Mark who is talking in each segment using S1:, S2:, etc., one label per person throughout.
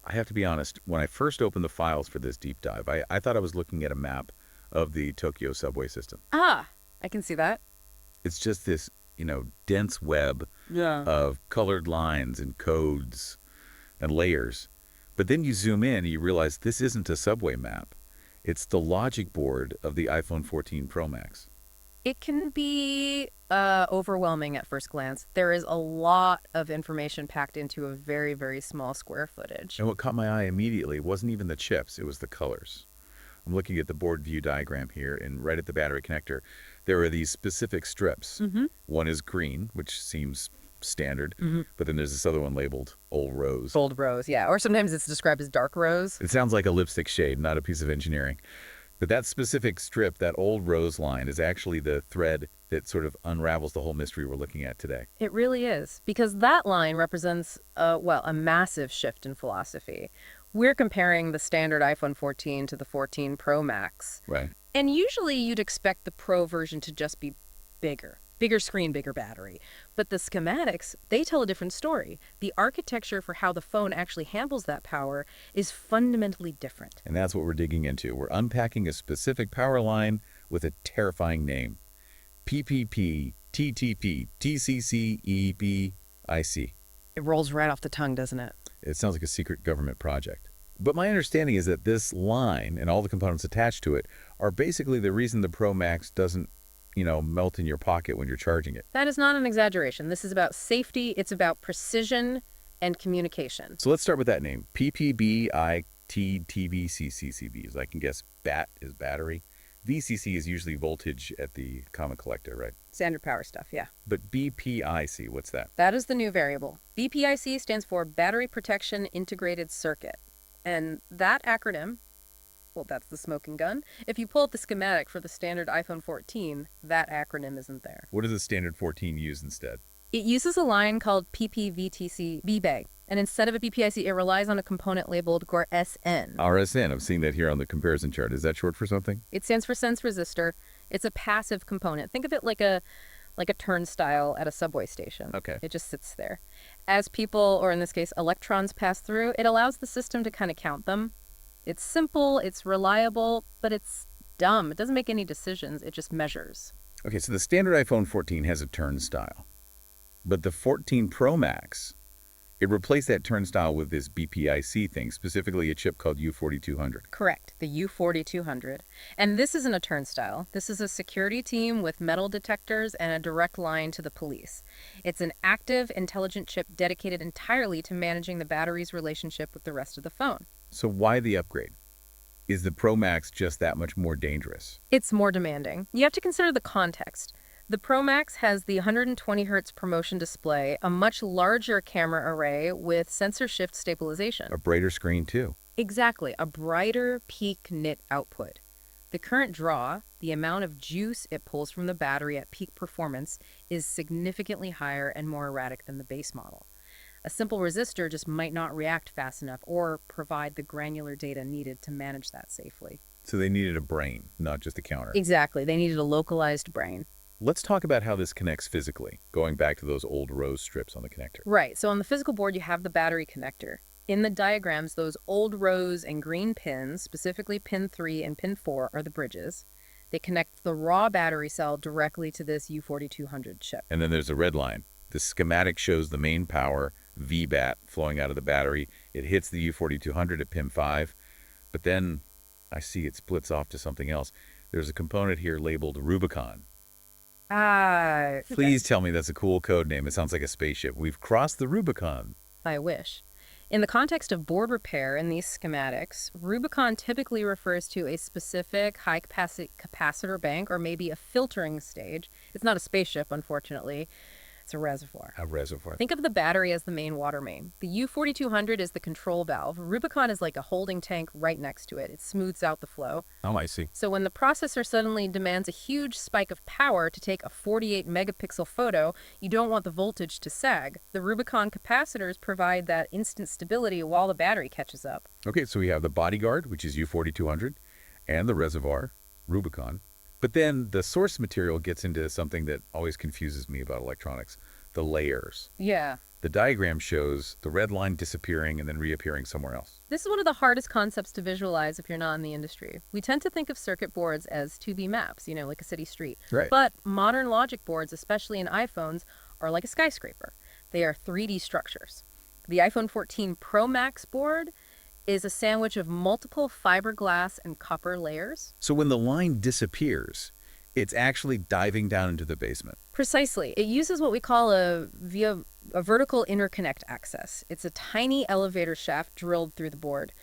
S1: I have to be honest, when I first opened the files for this deep dive, I thought I was looking at a map of the Tokyo subway system.
S2: Ah, I can see that.
S1: It's just this, dense web
S2: Yeah.
S1: of colored lines and codes and layers. But then you zoom in and you realize this isn't a subway map. It's the logic board of the iPhone 14 Pro Max.
S2: It can be overwhelming at first glance. There is a lot of information packed into a very, very small square footage.
S1: And what caught my eye immediately wasn't even the chips, it was the colors. I'm looking at the board view diagram here, and right at the battery connector, there are these specific strips. One is green, which seems standard, but then there's this other one labeled Old Rose.
S2: Gold rose, yeah. Or sometimes it's described as dark rose.
S1: It sounds like a lipstick shade, not a piece of engineering. But that specific strip, that Old Rose line, is actually the thread that sort of unravels the whole mystery we're looking at today.
S2: It really is, because that line represents, a massive shift in philosophy. We're comparing the standard iPhone 14 to the 14 Pro Max.
S1: Right.
S2: And usually you'd expect the Pro version to just be bigger. Bigger screen, bigger battery. But the schematics, they tell a different story. The architecture for how the phone actually handles that power is fundamentally different.
S1: And that's what we're digging into. We're unpacking a specific power line with a terrifying name. PPP, TTP, TCC, EPIC.
S2: It rolls right off the tongue, doesn't it?
S1: It sounds like a secret government project. But my understanding is that this line and all the components attached to it are basically the reason the Pro Max doesn't, melt in your pocket when you're charging it.
S2: That is not an exaggeration. This is about safety, it's about precision and communication.
S1: So let's start with that name. PPBITTVCCCB. As I can guess, BATT is battery. VCC is usually voltage at the common collector, right?
S2: Standard power stuff, yeah.
S1: But BPIC, what's that?
S2: That is the new variable. BPIC stands for Battery Protection Integrated Circuit. And that acronym, well, that's the smoking gun. If you pull up the schematic for the standard iPhone 14, that acronym isn't there.
S1: What does the standard 14 use instead?
S2: It uses a line called PPVTC BBAG. And instead of a BPIC, it relies on a component labeled GOR-SN.
S1: RSN. I'm seeing that here on the comparison chart. Is that short for something?
S2: It stands for sense resistor. It's a passive component. Think of it like a turnstile at a subway station.
S1: Okay.
S2: It just sits there. As people, or in this case, electrons pass through, it allows the system to kind of count them. It's simple, it's reliable, but it's dumb. It doesn't make any decisions. It just measures.
S1: Okay, so the standard iPhone 14 has a turnstile. But the 14 Pro Max, it replaced that turnstile with this BPIC thing, specifically a chip called U4200.
S2: Correct, the U4200. And this isn't a turnstile. This is a security team with metal detectors and a direct line to the police. It's an active, intelligent chip dedicated entirely to managing the battery's relationship with the rest of the phone.
S1: So why the upgrade? Is the Pro Max just that much more dangerous?
S2: It's more demanding. You have to consider the context. The Pro Max has the 120 Hz ProMotion display, a much larger camera array with sensor shift stabilization.
S1: A brighter screen, too.
S2: Exactly, a brighter peak nit output. The current draw, the amount of juice it pulls from the battery at peak performance, is significantly higher and more erratic than the base model. A simple resistor just might not react fast enough or provide the granular data needed to manage that safely.
S1: So they needed a brain, not just a counter.
S2: Exactly, they needed a localized brain.
S1: Let's talk about how this connects physically, going back to those old rose strips on the connector.
S2: Right, so on the physical board you have the battery connector. In the diagrams, those old rose and green pins, specifically pin 3 and pin 4, are the bridges. They connect the raw battery cell directly to this U4200 chip.
S1: And then there's a red line. The schematic shows the main power, VBAT, flowing out of the battery. It hits the U4200 at pin 5, but then I see it splits off to something else. There's a component here labeled Rubicon. Please tell me that's a cool code name. It sounds like a spaceship. We've crossed the Rubicon.
S2: I wish. In the context of board repair in these schematics, Rubicon typically refers to a specific high-capacity capacitor bank or maybe a filtering stage. It's not a spaceship, unfortunately. It's a reservoir.
S1: A reservoir.
S2: Think of the battery as the main water main. The U4200 is the control valve. Rubicon is like a holding tank right next to it. It smooths out the flow.
S1: Oh, I see.
S2: So when the processor suddenly demands a huge spike of power to take a 48 megapixel photo, you don't want the voltage to sag. The Rubicon capacitors provide that instant stability while the battery catches up.
S1: Okay, so we have the bodyguard, which is U4200, and the reservoir, Rubicon. But then the source material gets into something that always confuses me about electronics, the layers.
S2: Yeah,
S1: The diagram shows the red line disappearing and then reappearing somewhere else.
S2: This is one of the hardest concepts to visualize if you're not in the industry. We tend to think of circuit boards as 2D maps, like a city street.
S1: Right.
S2: But modern logic boards, especially in iPhones, are like a skyscraper. They are 3D structures. The iPhone 14 Pro Max board is a sandwich of multiple fiberglass and copper layers.
S1: So when the line disappears, it's actually diving down into the basement.
S2: Precisely. It uses what we call a vertical interconnect access. It's a tiny elevator shaft drilled through the board.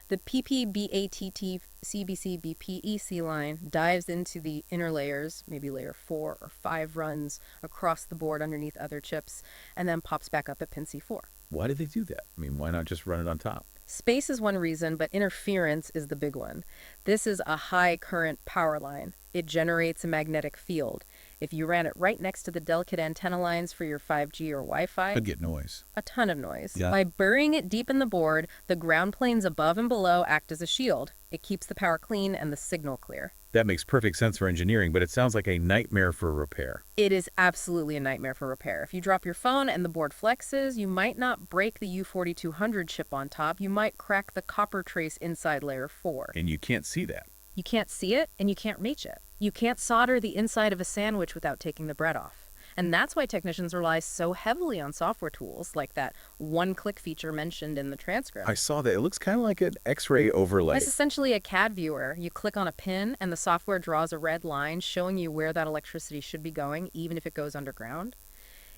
S2: The BATT CBC BPIC line dives into the inner layers, maybe layer 4 or 5 runs across the board underneath other chips, and then pops back up at pin C4.
S1: Why did they do that? I mean, why not just run it on top?
S2: Space is one reason, but interference is the big one. This is a high current power line. It generates a magnetic field. If you ran it right next to the delicate antenna lines for your 5G or Wi-Fi,
S1: I'd get noise.
S2: A ton of noise.
S1: Yeah.
S2: By burying it deep in the board, the ground planes above and below act as a shield. It keeps the power clean and the signal clear.
S1: That makes perfect sense for engineering, but it sounds like a nightmare for repair.
S2: It is absolutely a nightmare for repair. If you drop your phone and the board flexes, you might not break the U4200 chip on top. You might crack the copper trace inside layer 4.
S1: And you can't see that.
S2: You can't see it, and you can't reach it. You can't solder the inside of a sandwich without taking the bread off. And that's why technicians rely so heavily on software tools like that one-click feature mentioned in the transcript.
S1: I saw that. It looks kind of like an X-ray overlay.
S2: It's essentially a CAD viewer. You click on a pin, and the software draws a red line showing you where that electricity should be going, even if it goes underground.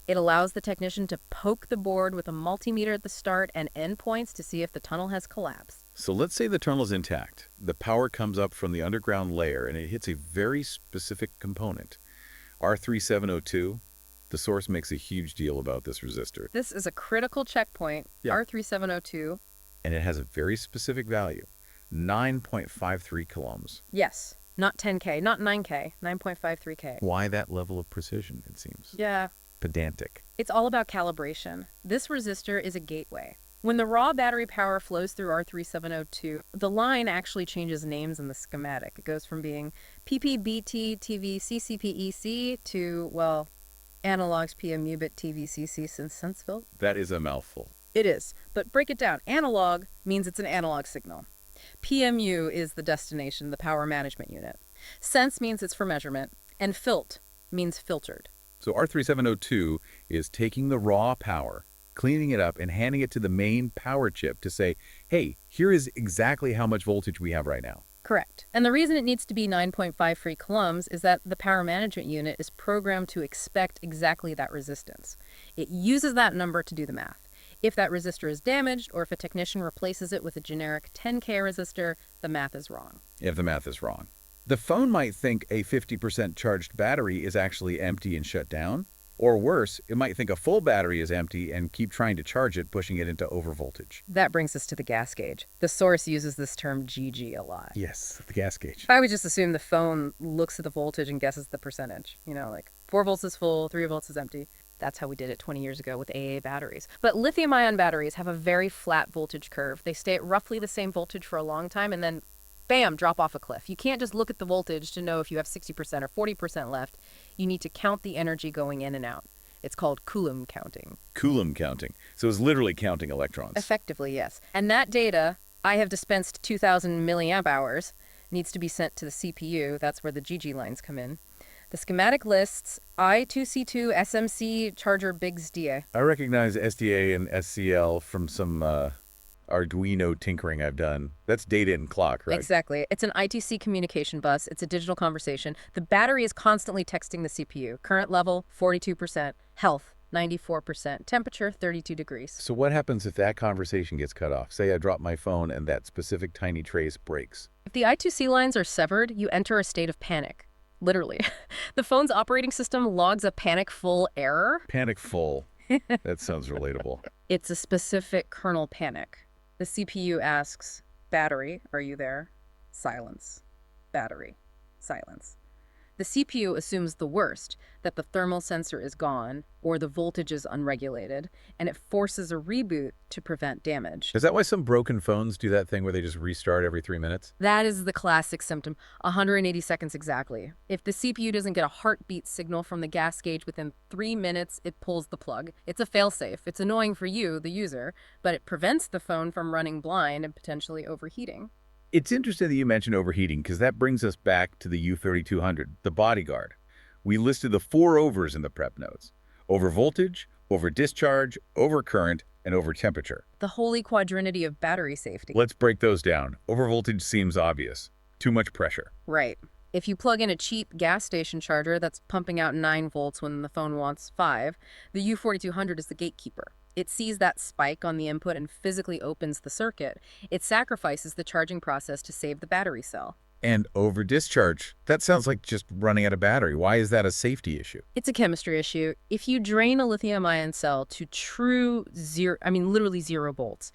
S2: It allows the technician to poke the board with a multimeter at the start and end points to see if the tunnel has collapsed.
S1: So let's say the tunnel is intact. The power comes up from the underground layer, and it hits a very specific component. R3702, the source makes a huge deal about this resistor.
S2: This is a critical checkpoint,
S1: Yeah.
S2: R3702.
S1: And it has a very specific value, 9.53 coulombs.
S2: Yes, not 10K, not 9K, 9.53K.
S1: Why that level of precision, it seems?
S2: Yeah,
S1: Pedantic.
S2: it's all about calibration. This resistor is a gateway. When the raw battery power flows through R3702, the line actually changes names in the schematic. It goes from being PPBT TV CCPEC to, well, Analogs PMU bit TVCC since Senseville.
S1: That is a mouthful.
S2: It is, but break it down. Analog means it's an analog signal. PMU is the destination, the power management unit. Sense means it's for measurement, and FILT means filtered.
S1: So R3702 is taking the raw power, cleaning it up, and handing it to the main power chip to say, hey, here is exactly how much voltage we have right now.
S2: Correct. And the reason it needs to be 9.53 coulombs is that the power management unit is programmed to expect exactly that resistance. It uses that number to do the math. If that resistor is damaged, or if a technician replaces it with a generic 10K resistor, the math is wrong.
S1: If the math is wrong. The phone might think a 50% charged battery is actually empty and shut down. Or worse, it might think a full battery is empty and keep trying to charge it, pushing it into overvoltage.
S2: That brings us to the gas gauge. The source uses this term GG a lot.
S1: Yes, the gas gauge.
S2: I would just assume the phone looks at the voltage and guesses the percentage. Like 4 volts is full, 3 volts is empty. That's how we did it 20 years ago with AA batteries. But lithium-ion batteries have a very flat voltage curve. They stay at roughly the same voltage for a long time and then, bam, drop off a cliff. You can't just look at the voltage to know if you have 60% or 40% left. You need to count the energy going in and out. It's called Coulomb counting.
S1: Coulomb counting. So it's literally counting electrons.
S2: Effectively, yes. And that data, I have dispensed 2,000 milliamp hours, needs to be sent to the CPU. That's where the GG lines come in. The schematic lists I2C2 SMC charger Biggs DA.
S1: I recognize SDA and SCL from some Arduino tinkering I've done. That's data and clock, right?
S2: Exactly. It's an I2C communication bus. It's a digital conversation. The battery is constantly texting the CPU. Current level, 42%. Health, 94%. Temperature, 32 degrees.
S1: So what happens if that conversation gets cut off? Say I drop my phone and that specific tiny trace breaks.
S2: If the I2C lines are severed, you enter a state of panic. Literally. The phone's operating system logs a panic full error.
S1: Panic full. That sounds relatable.
S2: It's a specific kernel panic. The CPU asks, battery, are you there? Silence. Battery. Silence. The CPU assumes the worst, that the thermal sensor is gone or the voltage is unregulated, and it forces a reboot to prevent damage.
S1: Is that why some broken phones do that thing where they just restart every 3 minutes?
S2: That is the classic symptom, 180 seconds exactly. If the CPU doesn't get a heartbeat signal from the gas gauge within 3 minutes, it pulls the plug. It's a failsafe. It's annoying for you, the user, but it prevents the phone from running blind and potentially overheating.
S1: It's interesting that you mentioned overheating because that brings us back to the U3200, the bodyguard. We listed the 4 overs in the prep notes: over voltage, over discharge, over current, and over temperature.
S2: The holy quadrinity of battery safety.
S1: Let's break those down. Over voltage seems obvious. Too much pressure.
S2: Right. If you plug in a cheap gas station charger that's pumping out 9 volts when the phone wants 5, the U4200 is the gatekeeper. It sees that spike on the input and physically opens the circuit. It sacrifices the charging process to save the battery cell.
S1: And over discharge, that sounds like just running out of battery. Why is that a safety issue?
S2: It's a chemistry issue. If you drain a lithium-ion cell to true zero, literally 0 volts,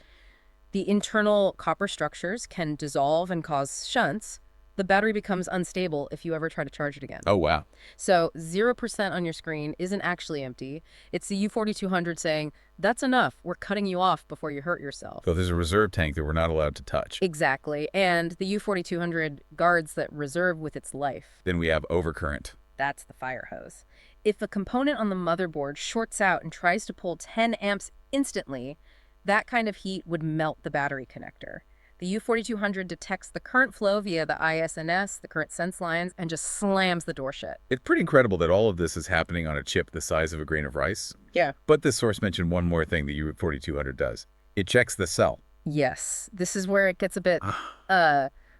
S2: the internal copper structures can dissolve and cause shunts. The battery becomes unstable if you ever try to charge it again.
S1: Oh, wow.
S2: So 0% on your screen isn't actually empty. It's the U4200 saying, that's enough. We're cutting you off before you hurt yourself.
S1: So there's a reserve tank that we're not allowed to touch.
S2: Exactly. And the U4200 guards that reserve with its life.
S1: Then we have overcurrent.
S2: That's the fire hose. If a component on the motherboard shorts out and tries to pull 10 amps instantly, that kind of heat would melt the battery connector. The U4200 detects the current flow via the ISNS, the current sense lines, and just slams the door shut.
S1: It's pretty incredible that all of this is happening on a chip the size of a grain of rice.
S2: Yeah.
S1: But this source mentioned one more thing the U4200 does. It checks the cell.
S2: Yes. This is where it gets a bit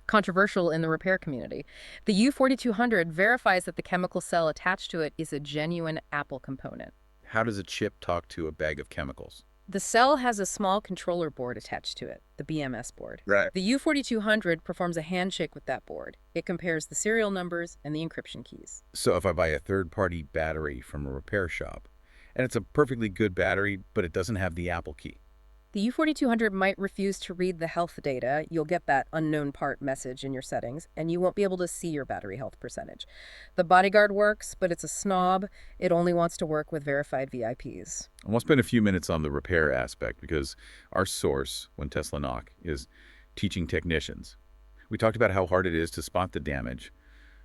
S2: controversial in the repair community. The U4200 verifies that the chemical cell attached to it is a genuine Apple component.
S1: How does a chip talk to a bag of chemicals?
S2: The cell has a small controller board attached to it, the BMS board.
S1: Right.
S2: The U4200 performs a handshake with that board. It compares the serial numbers and the encryption keys.
S1: So if I buy a third-party battery from a repair shop, and it's a perfectly good battery, but it doesn't have the Apple key,
S2: The U4200 might refuse to read the health data. You'll get that unknown part message in your settings, and you won't be able to see your battery health percentage. The bodyguard works, but it's a snob. It only wants to work with verified VIPs.
S1: I want to spend a few minutes on the repair aspect because our source, Wintesla, is teaching technicians. We talked about how hard it is to spot the damage,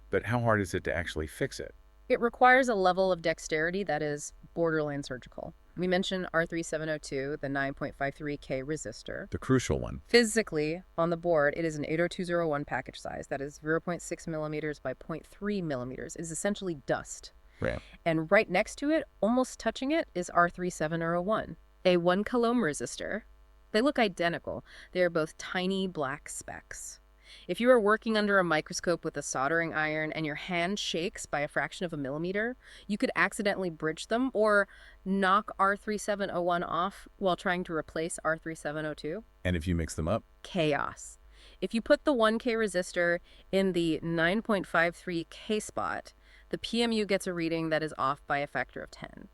S1: but how hard is it to actually fix it?
S2: It requires a level of dexterity that is borderline surgical. We mentioned R3702, the 9.53K resistor.
S1: The crucial one.
S2: Physically, on the board, it is an 80201 package size. That is 0.6 millimeters by 0.3 millimeters. It is essentially dust.
S1: Right.
S2: And right next to it, almost touching it, is R3701, a 1 kilo-ohm resistor. They look identical. They are both tiny black specks. If you are working under a microscope with a soldering iron and your hand shakes by a fraction of a millimeter, you could accidentally bridge them or knock R3701 off while trying to replace R3702.
S1: And if you mix them up?
S2: Chaos. If you put the 1K resistor in the 9.53K spot, the PMU gets a reading that is off by a factor of 10.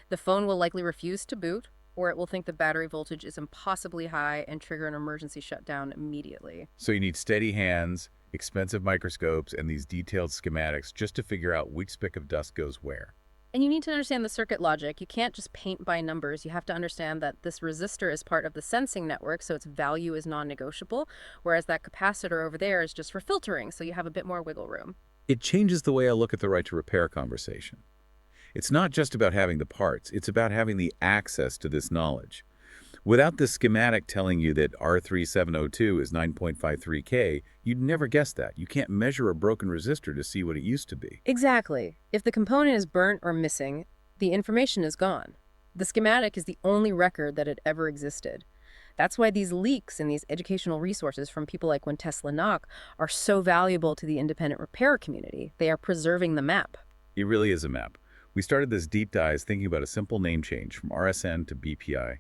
S2: The phone will likely refuse to boot, or it will think the battery voltage is impossibly high and trigger an emergency shutdown immediately.
S1: So you need steady hands, expensive microscopes, and these detailed schematics just to figure out which speck of dust goes where.
S2: And you need to understand the circuit logic. You can't just paint by numbers. You have to understand that this resistor is part of the sensing network, so its value is non-negotiable, whereas that capacitor over there is just for filtering, so you have a bit more wiggle room.
S1: It changes the way I look at the right to repair conversation. It's not just about having the parts, it's about having the access to this knowledge. Without the schematic telling you that R3702 is 9.53K, you'd never guess that. You can't measure a broken resistor to see what it used to be.
S2: Exactly. If the component is burnt or missing, the information is gone. The schematic is the only record that it ever existed. That's why these leaks and these educational resources from people like Wintesla are so valuable to the independent repair community. They are preserving the map.
S1: It really is a map. We started this deep dive thinking about a simple name change from RSN to BPI.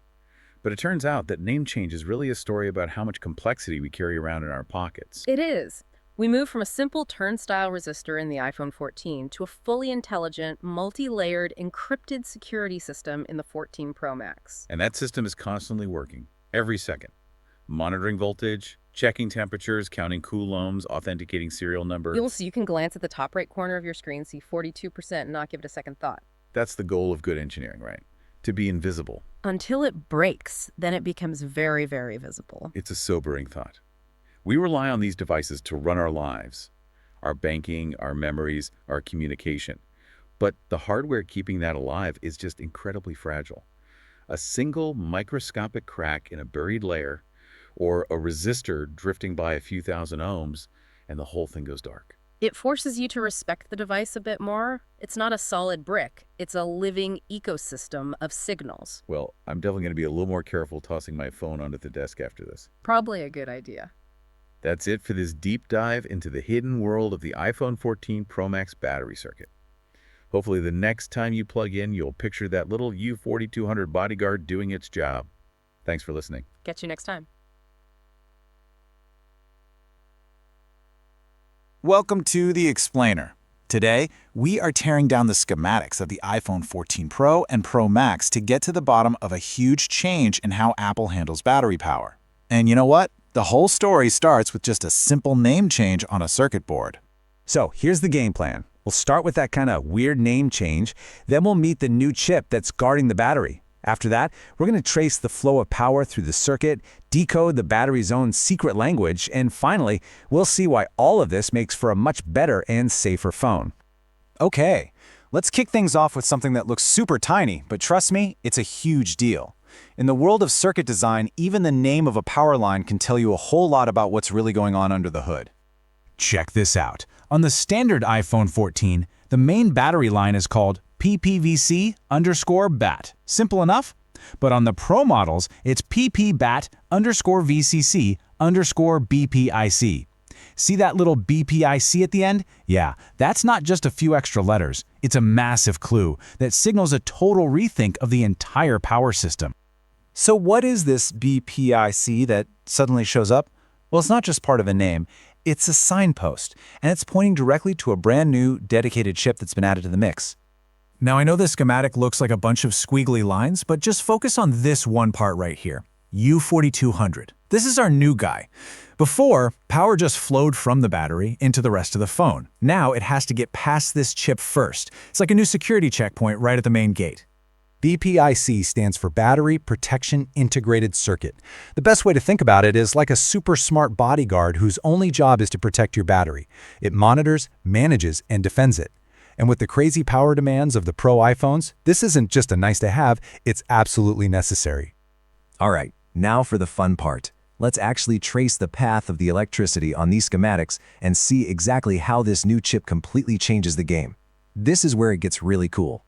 S1: But it turns out that name change is really a story about how much complexity we carry around in our pockets.
S2: It is. We moved from a simple turnstile resistor in the iPhone 14 to a fully intelligent, multi-layered, encrypted security system in the 14 Pro Max.
S1: And that system is constantly working, every second, monitoring voltage, checking temperatures, counting coulombs, authenticating serial number.
S2: You can glance at the top right corner of your screen, see 42%, and not give it a second thought.
S1: That's the goal of good engineering, right? To be invisible.
S2: Until it breaks, then it becomes very, very visible.
S1: It's a sobering thought. We rely on these devices to run our lives, our banking, our memories, our communication. But the hardware keeping that alive is just incredibly fragile. A single microscopic crack in a buried layer, or a resistor drifting by a few thousand ohms, and the whole thing goes dark.
S2: It forces you to respect the device a bit more. It's not a solid brick. It's a living ecosystem of signals.
S1: Well, I'm definitely going to be a little more careful tossing my phone onto the desk after this.
S2: Probably a good idea.
S1: That's it for this deep dive into the hidden world of the iPhone 14 Pro Max battery circuit. Hopefully the next time you plug in, you'll picture that little U4200 bodyguard doing its job. Thanks for listening.
S2: Catch you next time.
S3: Welcome to The Explainer. Today, we are tearing down the schematics of the iPhone 14 Pro and Pro Max to get to the bottom of a huge change in how Apple handles battery power. And you know what? The whole story starts with just a simple name change on a circuit board.
S4: So here's the game plan. We'll start with that kind of weird name change, then we'll meet the new chip that's guarding the battery. After that, we're going to trace the flow of power through the circuit, decode the battery's own secret language, and finally, we'll see why all of this makes for a much better and safer phone.
S3: Okay, let's kick things off with something that looks super tiny, but trust me, it's a huge deal. In the world of circuit design, even the name of a power line can tell you a whole lot about what's really going on under the hood.
S4: Check this out. On the standard iPhone 14, the main battery line is called PPVC_BATT. Simple enough? But on the Pro models, it's PPBATT_VCC_BPIC. See that little BPIC at the end? Yeah, that's not just a few extra letters. It's a massive clue that signals a total rethink of the entire power system.
S3: So what is this BPIC that suddenly shows up? Well, it's not just part of a name. It's a signpost, and it's pointing directly to a brand new, dedicated chip that's been added to the mix.
S4: Now, I know this schematic looks like a bunch of squiggly lines, but just focus on this one part right here, U4200. This is our new guy. Before, power just flowed from the battery into the rest of the phone. Now it has to get past this chip first. It's like a new security checkpoint right at the main gate. BPIC stands for Battery Protection Integrated Circuit. The best way to think about it is like a super smart bodyguard whose only job is to protect your battery. It monitors, manages, and defends it. And with the crazy power demands of the Pro iPhones, this isn't just a nice to have, it's absolutely necessary.
S5: All right, now for the fun part. Let's actually trace the path of the electricity on these schematics and see exactly how this new chip completely changes the game. This is where it gets really cool.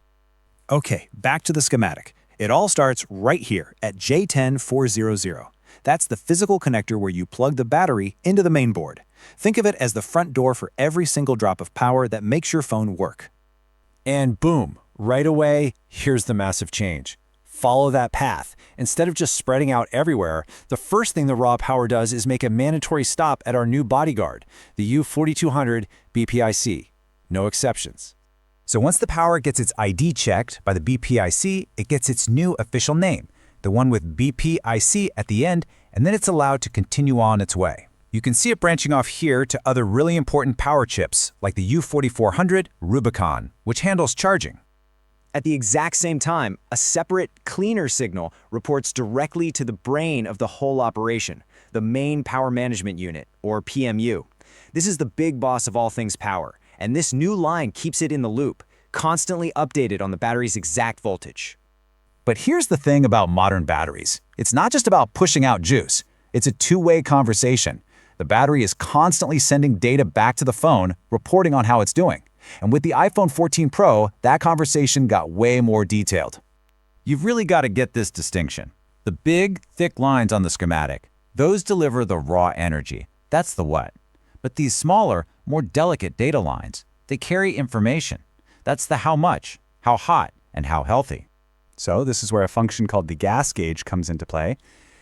S6: Okay, back to the schematic. It all starts right here at J10400. That's the physical connector where you plug the battery into the main board. Think of it as the front door for every single drop of power that makes your phone work.
S3: And boom, right away, here's the massive change. Follow that path. Instead of just spreading out everywhere, the first thing the raw power does is make a mandatory stop at our new bodyguard, the U4200 BPIC. No exceptions. So once the power gets its ID checked by the BPIC, it gets its new official name, the one with BPIC at the end, and then it's allowed to continue on its way. You can see it branching off here to other really important power chips, like the U4400 Rubicon, which handles charging.
S7: At the exact same time, a separate, cleaner signal reports directly to the brain of the whole operation, the main power management unit, or PMU. This is the big boss of all things power, and this new line keeps it in the loop, constantly updated on the battery's exact voltage.
S3: But here's the thing about modern batteries. It's not just about pushing out juice. It's a two-way conversation. The battery is constantly sending data back to the phone, reporting on how it's doing. And with the iPhone 14 Pro, that conversation got way more detailed. You've really got to get this distinction. The big, thick lines on the schematic, those deliver the raw energy. That's the what. But these smaller, more delicate data lines, they carry information. That's the how much, how hot, and how healthy. So this is where a function called the gas gauge comes into play.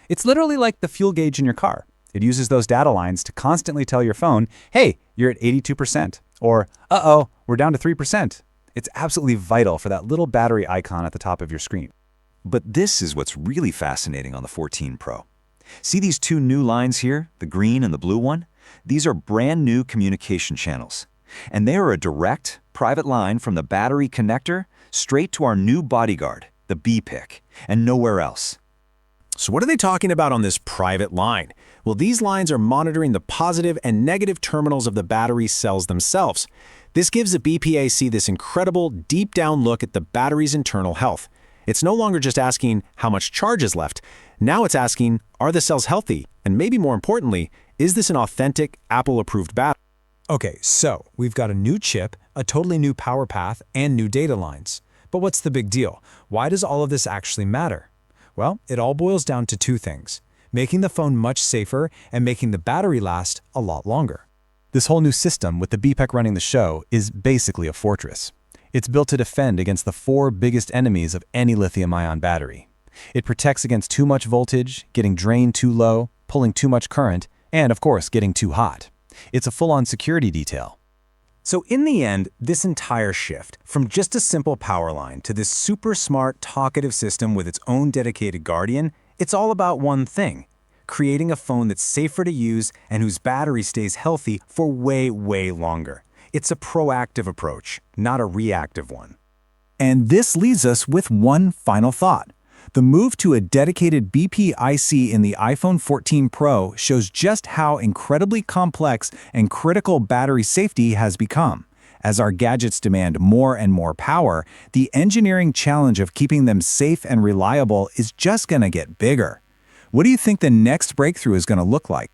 S3: It's literally like the fuel gauge in your car. It uses those data lines to constantly tell your phone, hey, you're at 82%, or uh-oh, we're down to 3%. It's absolutely vital for that little battery icon at the top of your screen.
S5: But this is what's really fascinating on the 14 Pro.
S3: See these two new lines here, the green and the blue one? These are brand new communication channels. And they are a direct, private line from the battery connector straight to our new bodyguard, the BPIC, and nowhere else.
S6: So what are they talking about on this private line? Well, these lines are monitoring the positive and negative terminals of the battery cells themselves. This gives the BPIC this incredible, deep-down look at the battery's internal health. It's no longer just asking how much charge is left. Now it's asking, are the cells healthy? And maybe more importantly, is this an authentic, Apple-approved battery?
S4: Okay, so we've got a new chip, a totally new power path, and new data lines. But what's the big deal? Why does all of this actually matter? Well, it all boils down to two things: making the phone much safer and making the battery last a lot longer. This whole new system with the BPIC running the show is basically a fortress. It's built to defend against the four biggest enemies of any lithium-ion battery. It protects against too much voltage, getting drained too low, pulling too much current, and of course, getting too hot. It's a full-on security detail.
S6: So in the end, this entire shift, from just a simple power line to this super smart, talkative system with its own dedicated guardian, it's all about one thing: creating a phone that's safer to use and whose battery stays healthy for way, way longer. It's a proactive approach, not a reactive one.
S4: And this leaves us with one final thought. The move to a dedicated BPIC in the iPhone 14 Pro shows just how incredibly complex and critical battery safety has become. As our gadgets demand more and more power, the engineering challenge of keeping them safe and reliable is just going to get bigger. What do you think the next breakthrough is going to look like?